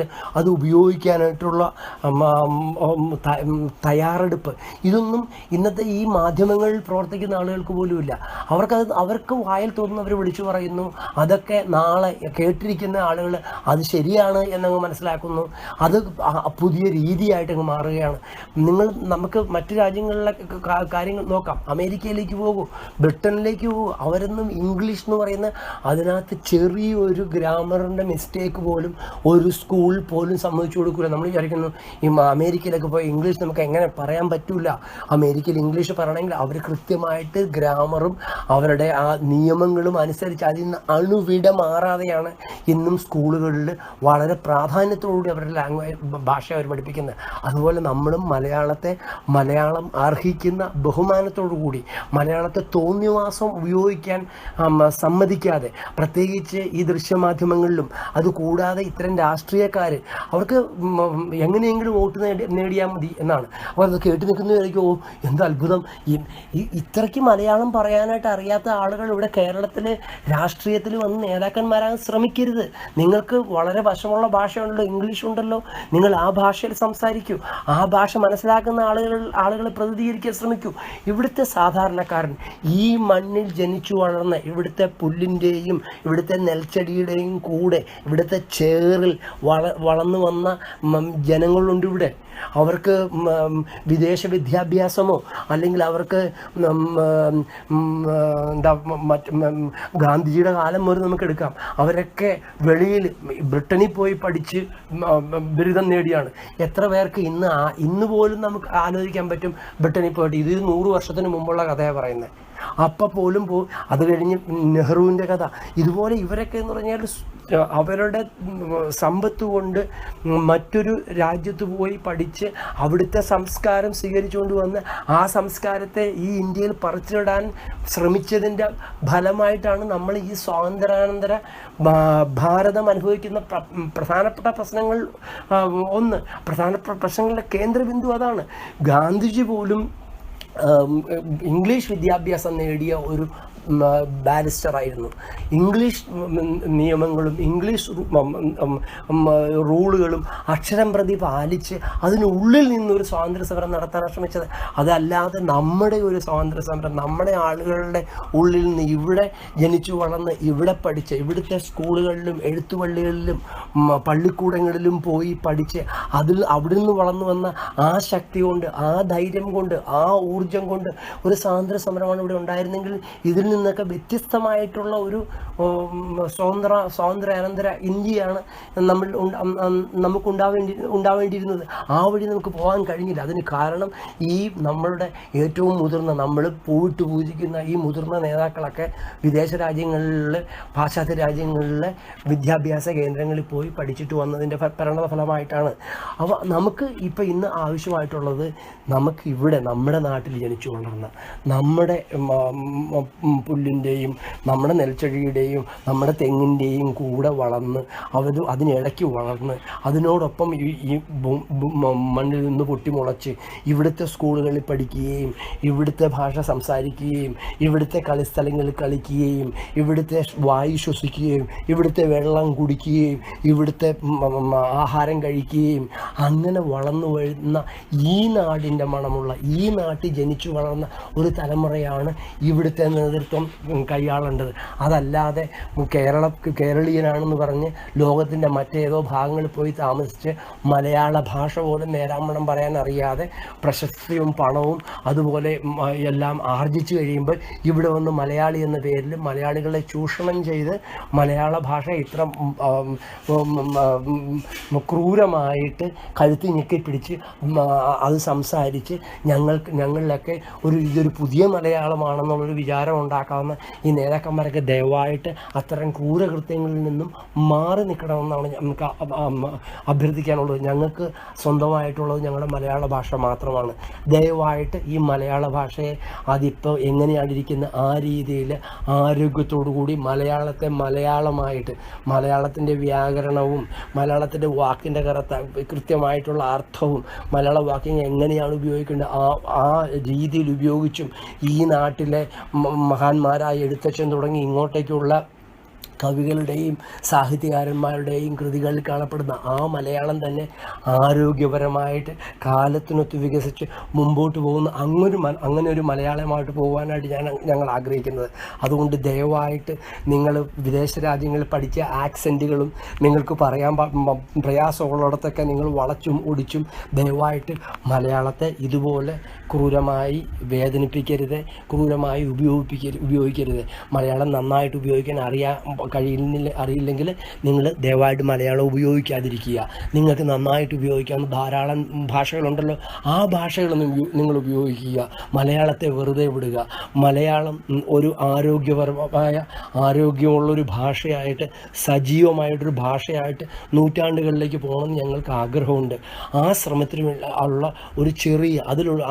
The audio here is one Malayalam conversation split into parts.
അത് ഉപയോഗിക്കാനായിട്ടുള്ള തയ്യാറെടുപ്പ്, ഇതൊന്നും ഇന്നത്തെ ഈ മാധ്യമങ്ങളിൽ പ്രവർത്തിക്കുന്ന ആളുകൾക്ക് പോലുമില്ല. അവർക്ക് വായിൽ തോന്നുന്നവർ വിളിച്ചു പറയുന്നു. അതൊക്കെ നാളെ കേട്ടിരിക്കുന്ന ആളുകൾ അത് ശരിയാണ് എന്നങ്ങ് മനസ്സിലാക്കുന്നു. അത് പുതിയ രീതിയായിട്ടങ്ങ് മാറുകയാണ്. നമുക്ക് മറ്റു രാജ്യങ്ങളിലെ കാര്യങ്ങൾ നോക്കാം. അമേരിക്കയിലേക്ക് പോകൂ, ബ്രിട്ടനിലേക്ക് പോകൂ. അവരൊന്നും ഇംഗ്ലീഷ് എന്ന് പറയുന്ന അതിനകത്ത് ചെറിയൊരു ഗ്രാമറിൻ്റെ മിസ്റ്റേക്ക് പോലും ഒരു സ്കൂൾ പോലും സമ്മതിച്ചു കൊടുക്കില്ല. നമ്മൾ വിചാരിക്കുന്നു ഈ അമേരിക്കയിലൊക്കെ പോയി ഇംഗ്ലീഷ് നമുക്ക് എങ്ങനെ പറയാൻ പറ്റില്ല. അമേരിക്കയിൽ ഇംഗ്ലീഷ് പറയണമെങ്കിൽ അവർ കൃത്യമായിട്ട് ഗ്രാമറും അവരുടെ ആ നിയമങ്ങളും അനുസരിച്ച് അതിൽ നിന്ന് അണുവിട മാറാതെയാണ് ഇന്നും സ്കൂളുകളിൽ വളരെ പ്രാധാന്യത്തോടുകൂടി അവരുടെ ഭാഷ അവർ പഠിപ്പിക്കുന്നത്. അതുപോലെ നമ്മളും മലയാളം അർഹിക്കുന്ന ബഹുമാനത്തോടു കൂടി മലയാളത്തെ തോന്നിവാസം ഉപയോഗിക്കാൻ സമ്മതിക്കാതെ, പ്രത്യേകിച്ച് ഈ ദൃശ്യമാധ്യമങ്ങളിലും അതുകൂടാതെ ഇത്തരം രാഷ്ട്രീയക്കാർ അവർക്ക് എങ്ങനെയെങ്കിലും വോട്ട് നേടിയാൽ മതി എന്നാണ്. അപ്പോൾ അത് കേട്ട് നിൽക്കുന്നവരേക്കും ഓ എന്ത് അത്ഭുതം, ഇത്രയ്ക്ക് മലയാളം പറയാനായിട്ട് അറിയാത്ത ആളുകൾ ഇവിടെ കേരളത്തിൽ രാഷ്ട്രീയത്തിൽ വന്ന് നേതാക്കന്മാരാകാൻ ശ്രമിക്കരുത്. നിങ്ങൾക്ക് വളരെ വശമുള്ള ഭാഷയുണ്ടല്ലോ, ഇംഗ്ലീഷ് ഉണ്ടല്ലോ, നിങ്ങൾ ആ ഭാഷയിൽ സംസാരിക്കൂ. ആ ഭാഷ മനസ്സിലാക്കുന്ന ആളുകളെ പ്രതിനിധീകരിക്കാൻ ശ്രമിക്കൂ. ഇവിടുത്തെ സാധാരണക്കാരൻ ഈ മണ്ണിൽ ജനിച്ചു വളർന്ന ഇവിടുത്തെ പുല്ലിൻ്റെയും ഇവിടുത്തെ നെൽച്ചെടിയുടെയും കൂടെ ഇവിടുത്തെ ചേറിൽ വളർന്നു വന്ന ജനങ്ങളുണ്ട് ഇവിടെ. അവർക്ക് വിദേശ വിദ്യാഭ്യാസമോ അല്ലെങ്കിൽ അവർക്ക് ഗാന്ധിജിയുടെ കാലം മുതൽ നമുക്ക് എടുക്കാം. അവരൊക്കെ വെളിയിൽ ബ്രിട്ടനിൽ പോയി പഠിച്ച് ബിരുദം നേടിയാണ്. എത്ര പേർക്ക് ഇന്ന് പോലും നമുക്ക് ആലോചിക്കാൻ പറ്റും ബ്രിട്ടനിൽ പോയിട്ട്. ഇത് 100 വർഷത്തിന് മുമ്പുള്ള കഥയാണ് പറയുന്നത്. അപ്പം പോലും അത് കഴിഞ്ഞ് നെഹ്റുവിൻ്റെ കഥ. ഇതുപോലെ ഇവരൊക്കെ എന്ന് പറഞ്ഞാൽ അവരുടെ സമ്പത്ത് കൊണ്ട് മറ്റൊരു രാജ്യത്ത് പോയി പഠിച്ച് അവിടുത്തെ സംസ്കാരം സ്വീകരിച്ചുകൊണ്ട് വന്ന് ആ സംസ്കാരത്തെ ഈ ഇന്ത്യയിൽ പറിച്ചിടാൻ ശ്രമിച്ചതിൻ്റെ ഫലമായിട്ടാണ് നമ്മൾ ഈ സ്വാതന്ത്ര്യാനന്തര ഭാരതം അനുഭവിക്കുന്ന പ്രധാനപ്പെട്ട പ്രശ്നങ്ങൾ. പ്രധാനപ്പെട്ട പ്രശ്നങ്ങളുടെ കേന്ദ്രബിന്ദു അതാണ്. ഗാന്ധിജി പോലും ഇംഗ്ലീഷ് വിദ്യാഭ്യാസം നേടിയ ഒരു ബാരിസ്റ്ററായിരുന്നു. ഇംഗ്ലീഷ് നിയമങ്ങളും ഇംഗ്ലീഷ് റൂളുകളും അക്ഷരം പ്രതി പാലിച്ച് അതിനുള്ളിൽ നിന്നൊരു സ്വാതന്ത്ര്യ സമരം നടത്താനാണ് ശ്രമിച്ചത്. അതല്ലാതെ നമ്മുടെ ഒരു സ്വാതന്ത്ര്യ സമരം നമ്മുടെ ആളുകളുടെ ഉള്ളിൽ നിന്ന് ഇവിടെ ജനിച്ചു വളർന്ന് ഇവിടെ പഠിച്ച് ഇവിടുത്തെ സ്കൂളുകളിലും എഴുത്തുപള്ളികളിലും പള്ളിക്കൂടങ്ങളിലും പോയി പഠിച്ച് അവിടെ നിന്ന് വളർന്നു വന്ന ആ ശക്തി കൊണ്ട്, ആ ധൈര്യം കൊണ്ട്, ആ ഊർജം കൊണ്ട് ഒരു സ്വാതന്ത്ര്യ സമരമാണ് ഇവിടെ ഉണ്ടായിരുന്നെങ്കിൽ ഇതിൽ നിന്നൊക്കെ വ്യത്യസ്തമായിട്ടുള്ള ഒരു സ്വാതന്ത്ര്യാനന്തര ഇന്ത്യയാണ് നമുക്ക് ഉണ്ടാവേണ്ടിയിരുന്നത്. ആ വഴി നമുക്ക് പോകാൻ കഴിഞ്ഞില്ല. അതിന് കാരണം ഈ നമ്മളുടെ ഏറ്റവും മുതിർന്ന, നമ്മൾ പോയിട്ട് പൂജിക്കുന്ന ഈ മുതിർന്ന നേതാക്കളൊക്കെ വിദേശ രാജ്യങ്ങളിൽ, പാശ്ചാത്യ രാജ്യങ്ങളിലെ വിദ്യാഭ്യാസ കേന്ദ്രങ്ങളിൽ പോയി പഠിച്ചിട്ട് വന്നതിൻ്റെ പരിണത ഫലമായിട്ടാണ്. അപ്പോൾ നമുക്ക് ഇപ്പം ഇന്ന് ആവശ്യമായിട്ടുള്ളത്, നമുക്ക് ഇവിടെ നമ്മുടെ നാട്ടിൽ ജനിച്ചു വളർന്ന നമ്മുടെ പുല്ലിൻ്റെയും നമ്മുടെ നെൽച്ചെടിയുടെയും നമ്മുടെ തെങ്ങിൻ്റെയും കൂടെ വളർന്ന് അതിനിടയ്ക്ക് വളർന്ന് അതിനോടൊപ്പം ഈ മണ്ണിൽ നിന്ന് പൊട്ടിമുളച്ച് ഇവിടുത്തെ സ്കൂളുകളിൽ പഠിക്കുകയും ഇവിടുത്തെ ഭാഷ സംസാരിക്കുകയും ഇവിടുത്തെ കളിസ്ഥലങ്ങളിൽ കളിക്കുകയും ഇവിടുത്തെ വായു ശ്വസിക്കുകയും ഇവിടുത്തെ വെള്ളം കുടിക്കുകയും ഇവിടുത്തെ ആഹാരം കഴിക്കുകയും അങ്ങനെ വളർന്നു വരുന്ന ഈ നാടിൻ്റെ മണമുള്ള ഈ നാട്ടിൽ ജനിച്ചു വളർന്ന ഒരു തലമുറയാണ് ഇവിടുത്തെ നേതൃത്വം കൈയാളേണ്ടത്. അതല്ലാതെ കേരളീയനാണെന്ന് പറഞ്ഞ് ലോകത്തിൻ്റെ മറ്റേതോ ഭാഗങ്ങളിൽ പോയി താമസിച്ച് മലയാള ഭാഷ പോലും നേരാമണം പറയാൻ അറിയാതെ പ്രശസ്തിയും പണവും അതുപോലെ എല്ലാം ആർജിച്ചു കഴിയുമ്പോൾ ഇവിടെ വന്ന് മലയാളി എന്ന പേരിൽ മലയാളികളെ ചൂഷണം ചെയ്ത് മലയാള ഭാഷ ഇത്ര ക്രൂരമായിട്ട് കഴുത്തി ഞെക്കിപ്പിടിച്ച് അത് സംസാരിച്ച് ഞങ്ങളിലൊക്കെ ഇതൊരു പുതിയ മലയാളമാണെന്നുള്ളൊരു വിചാരം ഉണ്ടാക്കാവുന്ന ഈ നേതാക്കന്മാരൊക്കെ ദയവായിട്ട് അത്തരം ക്രൂരകൃത്യങ്ങളിൽ നിന്നും മാറി നിൽക്കണമെന്നാണ് നമുക്ക് അഭ്യർത്ഥിക്കാനുള്ളത്. ഞങ്ങൾക്ക് സ്വന്തമായിട്ടുള്ളത് ഞങ്ങളുടെ മലയാള ഭാഷ മാത്രമാണ്. ദയവായിട്ട് ഈ മലയാള ഭാഷയെ അതിപ്പോൾ എങ്ങനെയാണ് ഇരിക്കുന്നത് ആ രീതിയിൽ ആരോഗ്യത്തോടു കൂടി മലയാളത്തെ മലയാളമായിട്ട്, മലയാളത്തിൻ്റെ വ്യാകരണവും മലയാളത്തിൻ്റെ വാക്കിൻ്റെ കൃത്യമായിട്ടുള്ള അർത്ഥവും മലയാള വാക്കിനെ എങ്ങനെയാണ് ഉപയോഗിക്കേണ്ടത് ആ രീതിയിൽ ഉപയോഗിച്ചും ഈ നാട്ടിലെ മഹാന്മാരായ എഴുത്തച്ഛൻ തുടങ്ങി ഇങ്ങോട്ടേക്കുള്ള കവികളുടെയും സാഹിത്യകാരന്മാരുടെയും കൃതികളിൽ കാണപ്പെടുന്ന ആ മലയാളം തന്നെ ആരോഗ്യപരമായിട്ട് കാലത്തിനൊത്ത് വികസിച്ച് മുമ്പോട്ട് പോകുന്ന അങ്ങനെ ഒരു മലയാളമായിട്ട് പോകാനായിട്ട് ഞങ്ങൾ ആഗ്രഹിക്കുന്നത്. അതുകൊണ്ട് ദയവായിട്ട് നിങ്ങൾ വിദേശ രാജ്യങ്ങളിൽ പഠിച്ച ആക്സെൻറ്റുകളും നിങ്ങൾക്ക് പറയാൻ പ്രയാസമുള്ളിടത്തൊക്കെ നിങ്ങൾ വളച്ചും ഒടിച്ചും ദയവായിട്ട് മലയാളത്തെ ഇതുപോലെ ക്രൂരമായി വേദനിപ്പിക്കരുത്, ക്രൂരമായി ഉപയോഗിക്കരുത്. മലയാളം നന്നായിട്ട് ഉപയോഗിക്കാൻ അറിയില്ലെങ്കിൽ നിങ്ങൾ ദയവായിട്ട് മലയാളം ഉപയോഗിക്കാതിരിക്കുക. നിങ്ങൾക്ക് നന്നായിട്ട് ഉപയോഗിക്കാവുന്ന ധാരാളം ഭാഷകളുണ്ടല്ലോ, ആ ഭാഷകളൊന്നും നിങ്ങൾ ഉപയോഗിക്കുക. മലയാളത്തെ വെറുതെ വിടുക. മലയാളം ഒരു ആരോഗ്യമുള്ളൊരു ഭാഷയായിട്ട്, സജീവമായിട്ടൊരു ഭാഷയായിട്ട് നൂറ്റാണ്ടുകളിലേക്ക് പോകണമെന്ന് ഞങ്ങൾക്ക് ആഗ്രഹമുണ്ട്. ആ ശ്രമത്തിന് ഉള്ള ഒരു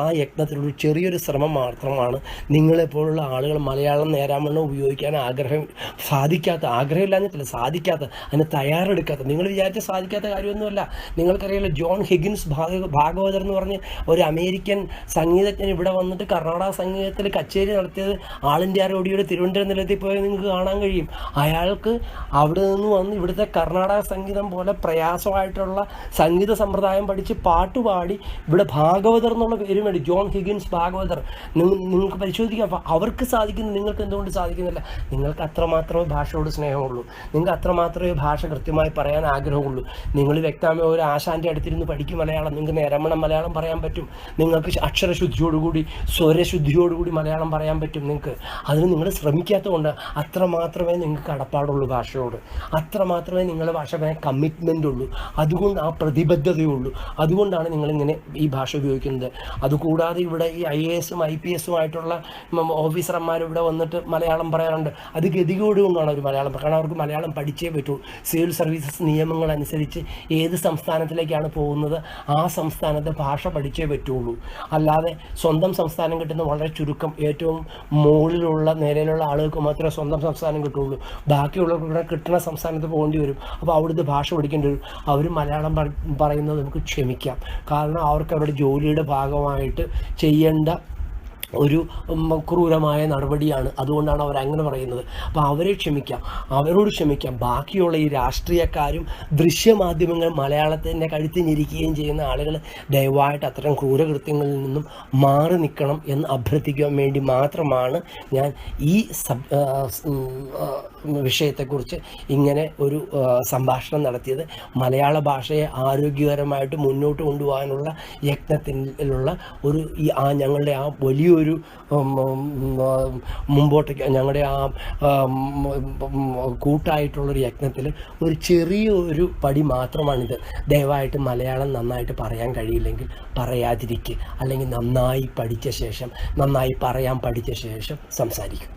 ആ യത്നത്തിലുള്ള ചെറിയൊരു ശ്രമം മാത്രമാണ് നിങ്ങളെപ്പോലുള്ള ആളുകൾ മലയാളം നേരാമണ്ണം ഉപയോഗിക്കാൻ ആഗ്രഹമില്ലാഞ്ഞിട്ടില്ല, സാധിക്കാത്ത, അതിന് തയ്യാറെടുക്കാത്ത, നിങ്ങൾ വിചാരിച്ച സാധിക്കാത്ത കാര്യമൊന്നുമല്ല. നിങ്ങൾക്കറിയാലോ, ജോൺ ഹിഗിൻസ് ഭാഗവതർ എന്ന് പറഞ്ഞ് ഒരു അമേരിക്കൻ സംഗീതജ്ഞൻ ഇവിടെ വന്നിട്ട് കർണാടക സംഗീതത്തിൽ കച്ചേരി നടത്തിയത് ആൾ ഇന്ത്യ റേഡിയോയുടെ തിരുവനന്തപുരം നിലയത്തിൽ പോയാൽ നിങ്ങൾക്ക് കാണാൻ കഴിയും. അയാൾക്ക് അവിടെ നിന്ന് വന്ന് ഇവിടുത്തെ കർണാടക സംഗീതം പോലെ പ്രയാസമായിട്ടുള്ള സംഗീത സമ്പ്രദായം പഠിച്ച് പാട്ടുപാടി ഇവിടെ ഭാഗവതർ എന്നുള്ള പേര് മേടി, ജോൺ ഹിഗിൻസ് ഭാഗവതർ. നിങ്ങൾക്ക് പരിശോധിക്കാം. അപ്പോൾ അവർക്ക് സാധിക്കുന്നു, നിങ്ങൾക്ക് എന്തുകൊണ്ട് സാധിക്കുന്നില്ല? നിങ്ങൾക്ക് അത്രമാത്രമേ ഭാഷയോട് സ്നേഹമുള്ളൂ, നിങ്ങൾക്ക് അത്രമാത്രമേ ഭാഷ കൃത്യമായി പറയാൻ ആഗ്രഹമുള്ളൂ. നിങ്ങൾ വ്യക്തമായ ഒരു ആശാൻ്റെ അടുത്തിരുന്ന് പഠിക്കും മലയാളം, നിങ്ങൾക്ക് നേരമണം മലയാളം പറയാൻ പറ്റും. നിങ്ങൾക്ക് അക്ഷരശുദ്ധിയോടുകൂടി സ്വരശുദ്ധിയോടുകൂടി മലയാളം പറയാൻ പറ്റും. നിങ്ങൾക്ക് അതിന് നിങ്ങൾ ശ്രമിക്കാത്തതുകൊണ്ട് അത്രമാത്രമേ നിങ്ങൾക്ക് കടപ്പാടുള്ളൂ ഭാഷയോട്, അത്രമാത്രമേ നിങ്ങളുടെ ഭാഷമായ കമ്മിറ്റ്മെൻ്റ് ഉള്ളൂ, അതുകൊണ്ട് ആ പ്രതിബദ്ധതയുള്ളൂ. അതുകൊണ്ടാണ് നിങ്ങളിങ്ങനെ ഈ ഭാഷ ഉപയോഗിക്കുന്നത്. അതുകൂടാതെ ഇവിടെ ഈ IAS-ഉം IPS-ഉമായിട്ടുള്ള ഓഫീസർമാർ ഇവിടെ വന്നിട്ട് മലയാളം പറയാറുണ്ട്. അത് ഗതികോട് കൊണ്ടാണ് അവർ മലയാളം, കാരണം അവർക്ക് മലയാളം പഠിച്ചേ പറ്റുള്ളൂ. സിവിൽ സർവീസസ് നിയമങ്ങൾ അനുസരിച്ച് ഏത് സംസ്ഥാനത്തിലേക്കാണ് പോകുന്നത് ആ സംസ്ഥാനത്തെ ഭാഷ പഠിച്ചേ പറ്റുള്ളൂ. അല്ലാതെ സ്വന്തം സംസ്ഥാനം കിട്ടുന്ന വളരെ ചുരുക്കം, ഏറ്റവും മുകളിലുള്ള നിലയിലുള്ള ആളുകൾക്ക് മാത്രമേ സ്വന്തം സംസ്ഥാനം കിട്ടുള്ളൂ. ബാക്കിയുള്ളവർക്ക് കിട്ടുന്ന സംസ്ഥാനത്ത് പോകേണ്ടി വരും. അപ്പോൾ അവിടുത്തെ ഭാഷ പഠിക്കേണ്ടി വരും. അവർ മലയാളം പറയുന്നത് നമുക്ക് ക്ഷമിക്കാം, കാരണം അവർക്ക് അവരുടെ ജോലിയുടെ ഭാഗമായിട്ട് ചെയ്യേണ്ട ഒരു ക്രൂരമായ നടപടിയാണ്. അതുകൊണ്ടാണ് അവരങ്ങനെ പറയുന്നത്. അപ്പോൾ അവരോട് ക്ഷമിക്കാം. ബാക്കിയുള്ള ഈ രാഷ്ട്രീയക്കാരും ദൃശ്യമാധ്യമങ്ങൾ മലയാളത്തിൻ്റെ കഴുത്തി ഞെരിക്കുകയും ചെയ്യുന്ന ആളുകൾ ദയവായിട്ട് അത്തരം ക്രൂരകൃത്യങ്ങളിൽ നിന്നും മാറി നിൽക്കണം എന്ന് അഭ്യർത്ഥിക്കാൻ വേണ്ടി മാത്രമാണ് ഞാൻ ഈ വിഷയത്തെക്കുറിച്ച് ഇങ്ങനെ ഒരു സംഭാഷണം നടത്തിയത്. മലയാള ഭാഷയെ ആരോഗ്യകരമായിട്ട് മുന്നോട്ട് കൊണ്ടുപോകാനുള്ള യത്നത്തിലുള്ള ഞങ്ങളുടെ ആ വലിയൊരു മുമ്പോട്ടേക്ക് ഞങ്ങളുടെ ആ കൂട്ടായിട്ടുള്ളൊരു യത്നത്തിൽ ഒരു ചെറിയൊരു പടി മാത്രമാണിത്. ദയവായിട്ട് മലയാളം നന്നായിട്ട് പറയാൻ കഴിയില്ലെങ്കിൽ പറയാതിരിക്കുക, അല്ലെങ്കിൽ നന്നായി പഠിച്ച ശേഷം, നന്നായി പറയാൻ പഠിച്ച ശേഷം സംസാരിക്കും.